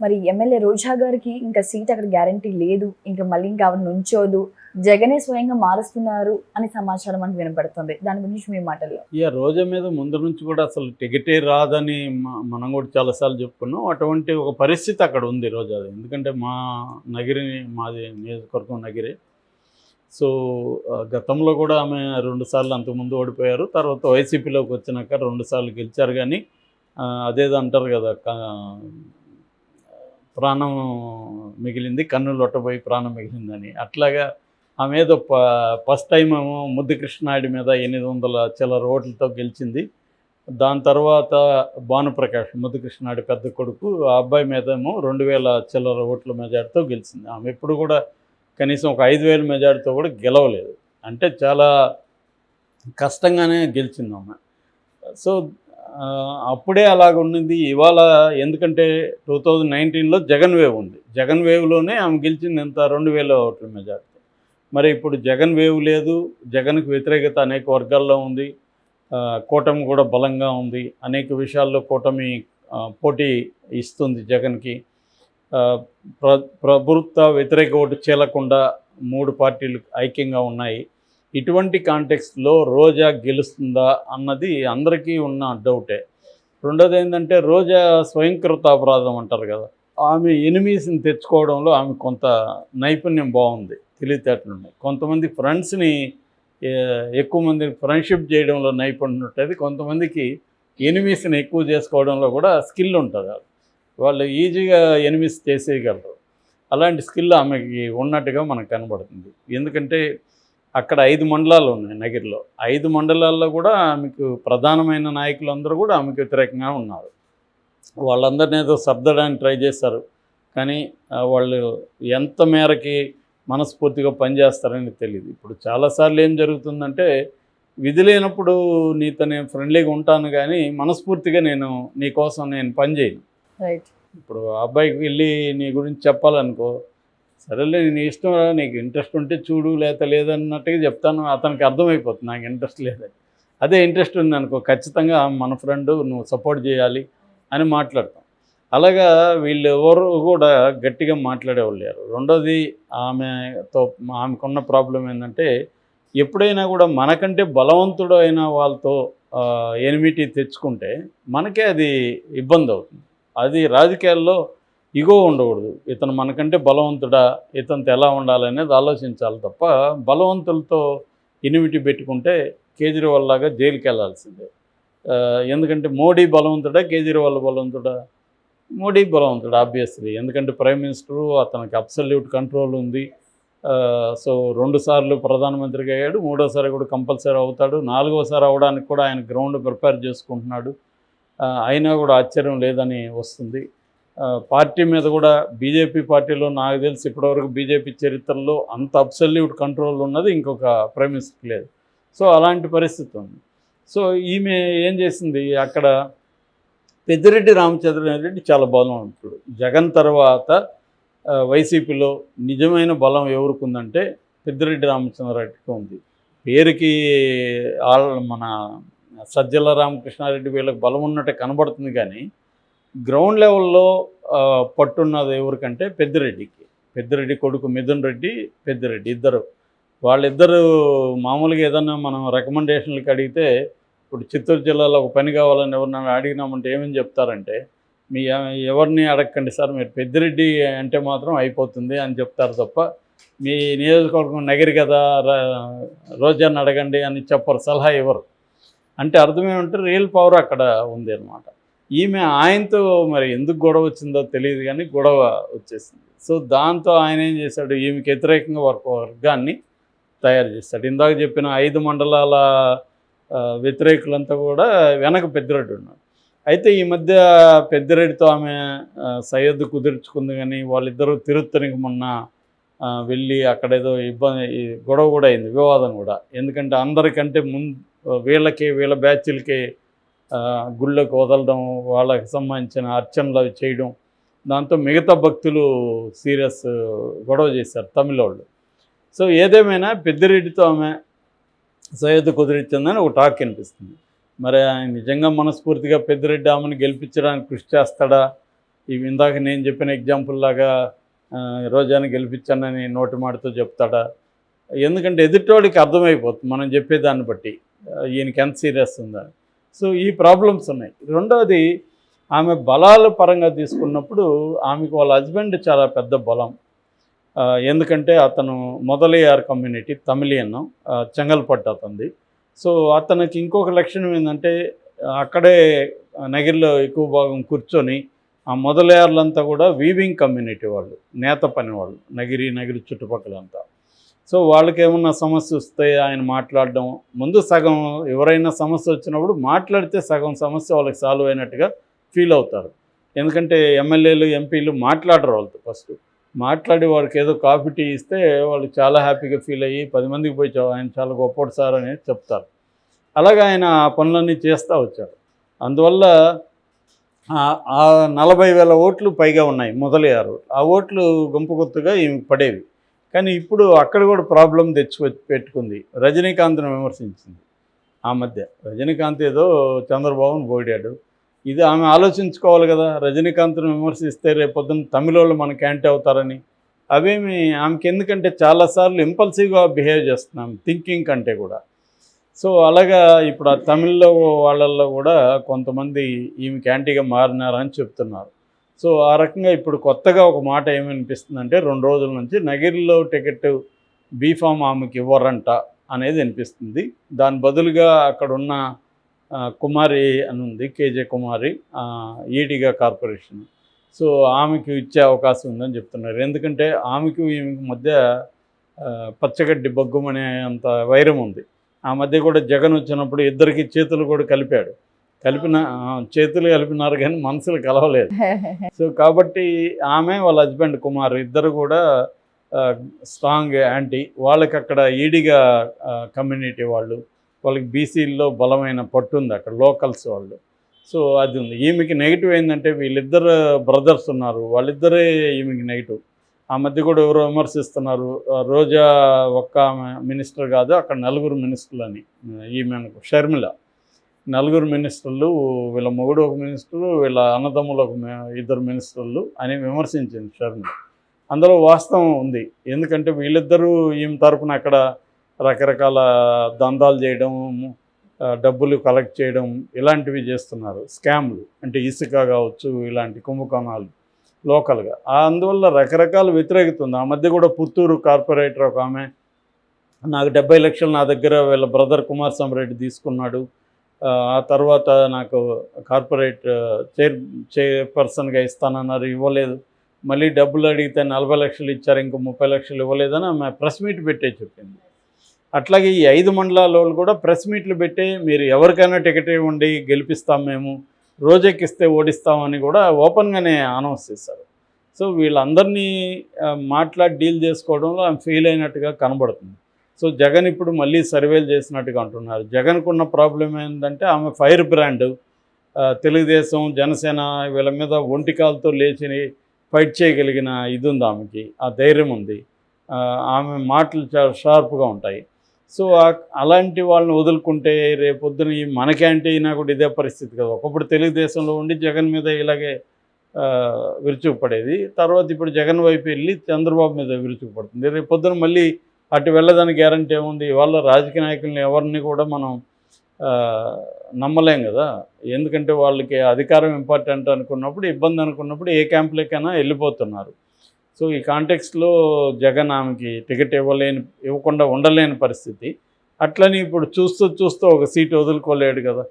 మరి ఎమ్మెల్యే రోజా గారికి ఇంకా సీట్ అక్కడ గ్యారంటీ లేదు, ఇంకా మళ్ళీ ఇంకా ఆవిడ నుంచోదు, జగనే స్వయంగా మారుస్తున్నారు అని సమాచారం మనకు వినపడుతుంది. దాని గురించి మీ మాటల్లో. రోజా మీద ముందు నుంచి కూడా అసలు టికెటే రాదని మనం కూడా చాలాసార్లు చెప్పుకున్నాం. అటువంటి ఒక పరిస్థితి అక్కడ ఉంది రోజాది. ఎందుకంటే మాది నియోజకవర్గం నగిరి. సో గతంలో కూడా ఆమె 2 సార్లు అంతకుముందు ఓడిపోయారు. తర్వాత వైసీపీలోకి వచ్చినాక 2 సార్లు గెలిచారు. కానీ అదేదో అంటారు కదా, ప్రాణం మిగిలింది కన్ను లొట్టబోయి ప్రాణం మిగిలిందని. అట్లాగా ఆమె ఏదో ఫస్ట్ టైం ఏమో ముద్దు కృష్ణాయుడి మీద 800 చిల్లర ఓట్లతో గెలిచింది. దాని తర్వాత భానుప్రకాష్ ముద్దు కృష్ణాయుడి పెద్ద కొడుకు, ఆ అబ్బాయి మీద ఏమో 2000 చిల్లర ఓట్ల మెజార్టీతో గెలిచింది. ఆమె ఎప్పుడు కూడా కనీసం ఒక 5000 మెజార్టీతో కూడా గెలవలేదు. అంటే చాలా కష్టంగానే గెలిచింది ఆమె. సో అప్పుడే అలాగ ఉండింది. ఇవాళ ఎందుకంటే 2019లో జగన్ వేవ్ ఉంది. జగన్ వేవ్లోనే ఆమె గెలిచింది ఎంత, 2000 ఓట్ల మెజార్టీ. మరి ఇప్పుడు జగన్ వేవ్ లేదు, జగన్కు వ్యతిరేకత అనేక వర్గాల్లో ఉంది, కూటమి కూడా బలంగా ఉంది, అనేక విషయాల్లో కూటమి పోటీ ఇస్తుంది జగన్కి. ప్రభుత్వ వ్యతిరేక ఓటు చీలకుండా 3 పార్టీలు ఐక్యంగా ఉన్నాయి. ఇటువంటి కాంటెక్స్ట్లో రోజా గెలుస్తుందా అన్నది అందరికీ ఉన్న డౌటే. రెండోది ఏంటంటే రోజా స్వయంకృత అపరాధం అంటారు కదా, ఆమె ఎనిమీస్ని తెచ్చుకోవడంలో ఆమె కొంత నైపుణ్యం బాగుంది, తెలివితేటలున్నాయి. కొంతమంది ఫ్రెండ్స్ని ఎక్కువ మంది ఫ్రెండ్షిప్ చేయడంలో నైపుణ్యం ఉంటుంది, కొంతమందికి ఎనిమీస్ని ఎక్కువ చేసుకోవడంలో కూడా స్కిల్ ఉంటుంది. వాళ్ళు ఈజీగా ఎనిమీస్ చేసేయగలరు. అలాంటి స్కిల్ ఆమెకి ఉన్నట్టుగా మనకు కనబడుతుంది. ఎందుకంటే అక్కడ 5 మండలాలు ఉన్నాయి నగిరిలో. 5 మండలాల్లో కూడా ఆమెకు ప్రధానమైన నాయకులందరూ కూడా ఆమెకు వ్యతిరేకంగా ఉన్నారు. వాళ్ళందరినీ ఏదో సర్దడానికి ట్రై చేస్తారు, కానీ వాళ్ళు ఎంత మేరకి మనస్ఫూర్తిగా పనిచేస్తారని తెలియదు. ఇప్పుడు చాలాసార్లు ఏం జరుగుతుందంటే, విధి లేనప్పుడు నీతో నేను ఫ్రెండ్లీగా ఉంటాను కానీ మనస్ఫూర్తిగా నీ కోసం నేను పనిచేయను. రైట్. ఇప్పుడు అబ్బాయికి వెళ్ళి నీ గురించి చెప్పాలనుకో, సరేలే నీ ఇష్టం, నీకు ఇంట్రెస్ట్ ఉంటే చూడు, లేదన్నట్టుగా చెప్తాను. అతనికి అర్థమైపోతుంది నాకు ఇంట్రెస్ట్ లేదని. అదే ఇంట్రెస్ట్ ఉందనుకో, ఖచ్చితంగా మన ఫ్రెండ్, నువ్వు సపోర్ట్ చేయాలి అని మాట్లాడతాం. అలాగా వీళ్ళు ఎవరు కూడా గట్టిగా మాట్లాడేవాళ్ళు లేరు. రెండోది ఆమెకున్న ప్రాబ్లం ఏంటంటే, ఎప్పుడైనా కూడా మనకంటే బలవంతుడు అయిన వాళ్ళతో ఎనిమిటీ తెచ్చుకుంటే మనకే అది ఇబ్బంది అవుతుంది. అది రాజకీయాల్లో ఇగో ఉండకూడదు. ఇతను మనకంటే బలవంతుడా, ఇతనితో ఎలా ఉండాలనేది ఆలోచించాలి తప్ప, బలవంతులతో ఎనిమిటీ పెట్టుకుంటే కేజ్రీవాల్ లాగా జైలుకి వెళ్ళాల్సిందే. ఎందుకంటే మోడీ బలవంతుడా, కేజ్రీవాల్ బలవంతుడా? మోడీ బలవంతుడు ఆబ్వియస్లీ. ఎందుకంటే ప్రైమ్ మినిస్టరు, అతనికి అబ్సల్యూట్ కంట్రోల్ ఉంది. సో 2 సార్లు ప్రధానమంత్రిగా అయ్యాడు, 3వసారి కూడా కంపల్సరీ అవుతాడు, 4వసారి అవడానికి కూడా ఆయన గ్రౌండ్ ప్రిపేర్ చేసుకుంటున్నాడు. అయినా కూడా ఆశ్చర్యం లేదని వస్తుంది. పార్టీ మీద కూడా బీజేపీ పార్టీలో నాకు తెలిసి ఇప్పటివరకు బీజేపీ చరిత్రలో అంత అబ్సల్యూట్ కంట్రోల్ ఉన్నది ఇంకొక ప్రైమ్ మినిస్టర్ లేదు. సో అలాంటి పరిస్థితి ఉంది. సో ఈమె ఏం చేసింది, అక్కడ పెద్దిరెడ్డి రామచంద్రారెడ్డి చాలా బలవంతుడు. జగన్ తర్వాత వైసీపీలో నిజమైన బలం ఎవరికి ఉందంటే పెద్దిరెడ్డి రామచంద్రారెడ్డికి ఉంది. పేరుకి మన సజ్జల రామకృష్ణారెడ్డి వీళ్ళకి బలం ఉన్నట్టే కనబడుతుంది, కానీ గ్రౌండ్ లెవెల్లో పట్టున్నది ఎవరికంటే పెద్దిరెడ్డికి. పెద్దిరెడ్డి కొడుకు మిథున్ రెడ్డి, పెద్దిరెడ్డి వాళ్ళిద్దరు మామూలుగా ఏదన్నా మనం రికమెండేషన్లకి అడిగితే, ఇప్పుడు చిత్తూరు జిల్లాలో ఒక పని కావాలని ఎవరినైనా అడిగినామంటే ఏమని చెప్తారంటే, ఎవరిని అడగకండి సార్, మీరు పెద్దిరెడ్డి అంటే మాత్రం అయిపోతుంది అని చెప్తారు తప్ప, మీ నియోజకవర్గం నగిరి కదా, రోజాని అడగండి అని చెప్పరు, సలహా ఇవ్వరు. అంటే అర్థమేమంటే రియల్ పవర్ అక్కడ ఉంది అన్నమాట. ఈమె ఆయనతో మరి ఎందుకు గొడవ వచ్చిందో తెలియదు, కానీ గొడవ వచ్చేసింది. సో దాంతో ఆయన ఏం చేశాడు, ఈమెకి వ్యతిరేకంగా వర్గాన్ని తయారు చేశాడు. ఇందాక చెప్పిన 5 మండలాల వ్యతిరేకులంతా కూడా వెనక పెద్దిరెడ్డి ఉన్నాడు. అయితే ఈ మధ్య పెద్దిరెడ్డితో ఆమె సయ్యద్దు కుదుర్చుకుంది, కానీ వాళ్ళిద్దరూ తిరుత్తనికి మొన్న వెళ్ళి అక్కడేదో గొడవ కూడా అయింది, వివాదం కూడా. ఎందుకంటే అందరికంటే వీళ్ళ బ్యాచ్లకి గుళ్ళకి వదలడం, వాళ్ళకి సంబంధించిన అర్చనలు అవి చేయడం, దాంతో మిగతా భక్తులు సీరియస్ గొడవ చేశారు తమిళోళ్ళు. సో ఏదేమైనా పెద్దిరెడ్డితో ఆమె సయ్యద్దు కుదిరించిందని ఒక టాక్ అనిపిస్తుంది. మరి ఆయన నిజంగా మనస్ఫూర్తిగా పెద్దిరెడ్డి ఆమెను గెలిపించడానికి కృషి చేస్తాడా ఇవి ఇందాక నేను చెప్పిన ఎగ్జాంపుల్ లాగా రోజాని గెలిపించానని నోటి మాటతో చెప్తాడా? ఎందుకంటే ఎదుటివాడికి అర్థమైపోతుంది మనం చెప్పేదాన్ని బట్టి ఈయనకి ఎంత సీరియస్ ఉందని. సో ఈ ప్రాబ్లమ్స్ ఉన్నాయి. రెండవది, ఆమె బలాల పరంగా తీసుకున్నప్పుడు ఆమెకు వాళ్ళ హస్బెండ్ చాలా పెద్ద బలం. ఎందుకంటే అతను మొదలయ్యారు కమ్యూనిటీ, తమిళియన్, చెంగల్పట్టు అతనిది. సో అతనికి ఇంకొక లక్షణం ఏంటంటే అక్కడే నగిరిలో ఎక్కువ భాగం కూర్చొని ఆ మొదలయ్యారులంతా కూడా వీవింగ్ కమ్యూనిటీ వాళ్ళు, నేత పని వాళ్ళు, నగిరి చుట్టుపక్కలంతా. సో వాళ్ళకి ఏమన్నా సమస్య వస్తే ఆయన మాట్లాడడం, ముందు సగం ఎవరైనా సమస్య వచ్చినప్పుడు మాట్లాడితే సగం సమస్య వాళ్ళకి సాల్వ్ అయినట్టుగా ఫీల్ అవుతారు. ఎందుకంటే ఎమ్మెల్యేలు ఎంపీలు మాట్లాడరు వాళ్ళతో. ఫస్ట్ మాట్లాడి వాడికి ఏదో కాఫీ టీ ఇస్తే వాళ్ళు చాలా హ్యాపీగా ఫీల్ అయ్యి 10 మందికి పోయి ఆయన చాలా గొప్పడు సార్ అనేది చెప్తారు. అలాగే ఆయన ఆ పనులన్నీ చేస్తూ వచ్చారు. అందువల్ల ఆ 40,000 ఓట్లు పైగా ఉన్నాయి మొదలయ్యారు. ఆ ఓట్లు గుంపు గుర్తుగా ఈమెకు పడేవి. కానీ ఇప్పుడు అక్కడ కూడా ప్రాబ్లం పెట్టుకుంది. రజనీకాంత్ను విమర్శించింది ఆ మధ్య. రజనీకాంత్ ఏదో చంద్రబాబును పోయాడు. ఇది ఆమె ఆలోచించుకోవాలి కదా. రజనీకాంత్ను విమర్శిస్తే రేపొద్దున తమిళ వాళ్ళు మనకి యాంటీ అవుతారని. అవేమి ఆమెకి, ఎందుకంటే చాలాసార్లు ఇంపల్సివ్గా బిహేవ్ చేస్తున్నాం థింకింగ్ కంటే కూడా. సో అలాగా ఇప్పుడు ఆ తమిళ్లో వాళ్ళల్లో కూడా కొంతమంది ఈమెకి యాంటీగా మారినారని చెప్తున్నారు. సో ఆ రకంగా ఇప్పుడు కొత్తగా ఒక మాట ఏమనిపిస్తుందంటే 2 రోజుల నుంచి నగిరిలో టికెట్ బీఫామ్ ఆమెకి ఇవ్వరంట అనేది అనిపిస్తుంది. దాని బదులుగా అక్కడున్న కుమారి అని ఉంది, కేజే కుమారి, ఈడిగా కార్పొరేషన్. సో ఆమెకు ఇచ్చే అవకాశం ఉందని చెప్తున్నారు. ఎందుకంటే ఆమెకు ఈమెకు మధ్య పచ్చగడ్డి బొగ్గుమనే అంత వైరం ఉంది. ఆ మధ్య కూడా జగన్ వచ్చినప్పుడు ఇద్దరికి చేతులు కూడా చేతులు కలిపినారు కానీ మనసులు కలవలేదు. సో కాబట్టి ఆమె వాళ్ళ హస్బెండ్ కుమార్ ఇద్దరు కూడా స్ట్రాంగ్ యాంటీ. వాళ్ళకి అక్కడ ఈడిగా కమ్యూనిటీ వాళ్ళకి బీసీల్లో బలమైన పట్టు ఉంది అక్కడ, లోకల్స్ వాళ్ళు. సో అది ఉంది. ఈమెకి నెగిటివ్ ఏంటంటే వీళ్ళిద్దరు బ్రదర్స్ ఉన్నారు, వాళ్ళిద్దరే ఈమెకి నెగిటివ్. ఆ మధ్య కూడా ఎవరో విమర్శిస్తున్నారు, రోజా ఒక్క మినిస్టర్ కాదు అక్కడ 4 మినిస్టర్లు అని. ఈమె షర్మిల 4 మినిస్టర్లు, వీళ్ళ మొగుడు ఒక మినిస్టరు, వీళ్ళ అన్నదమ్ములు 2 మినిస్టర్లు అని విమర్శించింది షర్మిల. అందులో వాస్తవం ఉంది. ఎందుకంటే వీళ్ళిద్దరూ ఈమె తరపున అక్కడ రకరకాల దందాలు చేయడం, డబ్బులు కలెక్ట్ చేయడం, ఇలాంటివి చేస్తున్నారు. స్కామ్లు అంటే ఇసుక కావచ్చు, ఇలాంటి కుంభకోణాలు లోకల్గా. అందువల్ల రకరకాల వ్యతిరేకత ఉంది. ఆ మధ్య కూడా పుత్తూరు కార్పొరేటర్ ఒక ఆమె, నాకు 70 లక్షలు నా దగ్గర వీళ్ళ బ్రదర్ కుమార్ సమరెడ్డి తీసుకున్నాడు, ఆ తర్వాత నాకు కార్పొరేట్ చైర్పర్సన్గా ఇస్తానన్నారు, ఇవ్వలేదు, మళ్ళీ డబ్బులు అడిగితే 40 లక్షలు ఇచ్చారు, ఇంకో 30 లక్షలు ఇవ్వలేదని ఆమె ప్రెస్ మీట్ పెట్టే చెప్పింది. అట్లాగే ఈ 5 మండలాల వాళ్ళు కూడా ప్రెస్ మీట్లు పెట్టే, మీరు ఎవరికైనా టికెట్ ఇవ్వండి గెలిపిస్తాం, మేము రోజెక్కిస్తే ఓడిస్తామని కూడా ఓపెన్గానే అనౌన్స్ చేశారు. సో వీళ్ళందరినీ మాట్లాడి డీల్ చేసుకోవడంలో ఆమె ఫెయిల్ అయినట్టుగా కనబడుతుంది. సో జగన్ ఇప్పుడు మళ్ళీ సర్వేలు చేసినట్టుగా అంటున్నారు. జగన్కున్న ప్రాబ్లం ఏంటంటే ఆమె ఫైర్ బ్రాండ్. తెలుగుదేశం, జనసేన వీళ్ళ మీద ఒంటికాలతో లేచి ఫైట్ చేయగలిగిన ఇది ఉంది ఆమెకి, ఆ ధైర్యం ఉంది, ఆమె మాటలు చాలా షార్ప్గా ఉంటాయి. సో అలాంటి వాళ్ళని వదులుకుంటే రేపొద్దున మనకేంటి అయినా కూడా ఇదే పరిస్థితి కదా. ఒకప్పుడు తెలుగుదేశంలో ఉండి జగన్ మీద ఇలాగే విరుచుకుపడేది, తర్వాత ఇప్పుడు జగన్ వైపు వెళ్ళి చంద్రబాబు మీద విరుచుకుపడుతుంది. రేపొద్దున మళ్ళీ అటు వెళ్ళడానికి గ్యారంటీ ఏముంది? వాళ్ళ రాజకీయ నాయకుల్ని ఎవరిని కూడా మనం నమ్మలేం కదా. ఎందుకంటే వాళ్ళకి అధికారం ఇంపార్టెంట్ అనుకున్నప్పుడు, ఇబ్బంది అనుకున్నప్పుడు ఏ క్యాంపులకైనా వెళ్ళిపోతున్నారు. సో ఈ కాంటెక్స్లో జగన్ ఆమెకి టికెట్ ఇవ్వకుండా ఉండలేని పరిస్థితి. అట్లని ఇప్పుడు చూస్తూ ఒక సీటు వదులుకోలేడు కదా.